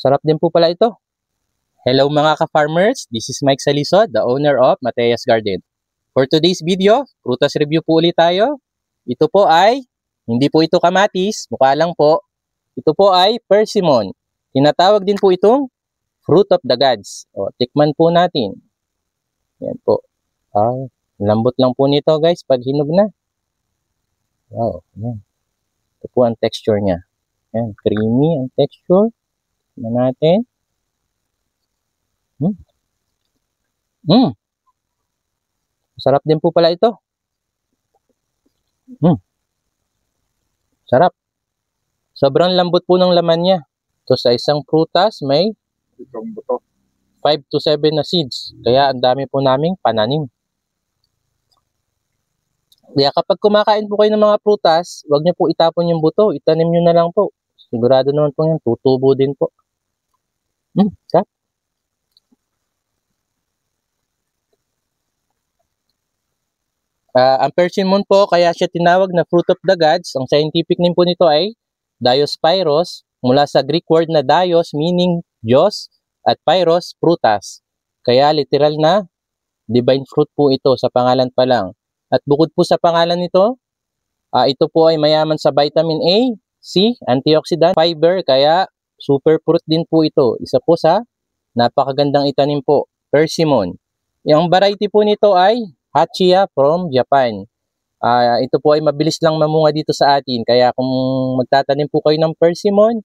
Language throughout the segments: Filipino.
Sarap din po pala ito. Hello mga ka-farmers, this is Mike Salisod, the owner of Mateas Garden. For today's video, prutas review po ulit tayo. Ito po ay, hindi po ito kamatis, mukha lang po. Ito po ay persimmon. Tinatawag din po itong fruit of the gods. O, tikman po natin. Yan po. Lambot lang po nito guys pag hinog na. Wow, yan. Ito po ang texture niya. Yan, creamy ang texture. Tignan natin. Sarap din po pala ito. Sarap. Sobrang lambot po ng laman niya. Ito sa isang prutas may 5 to 7 na seeds. Kaya ang dami po naming pananim. Kaya kapag kumakain po kayo ng mga prutas, huwag niyo po itapon yung buto. Itanim niyo na lang po. Sigurado naman po yan. Tutubo din po. Sarap. Ang persimmon po, kaya siya tinawag na fruit of the gods. Ang scientific name po nito ay Diospyros, mula sa Greek word na Dios meaning Diyos at Pyros, prutas. Kaya literal na divine fruit po ito sa pangalan pa lang. At bukod po sa pangalan nito, ito po ay mayaman sa vitamin A, C, antioxidant, fiber, kaya super fruit din po ito. Isa po sa napakagandang itanim po, persimmon. Yung variety po nito ay Hachiya from Japan. Ito po ay mabilis lang mamunga dito sa atin. Kaya kung magtatanim po kayo ng persimmon,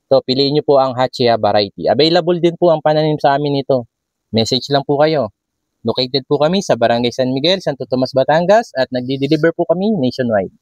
piliin nyo po ang Hachiya variety. Available din po ang pananim sa amin nito. Message lang po kayo. Located po kami sa Barangay San Miguel, Santo Tomas, Batangas at nagdi-deliver po kami nationwide.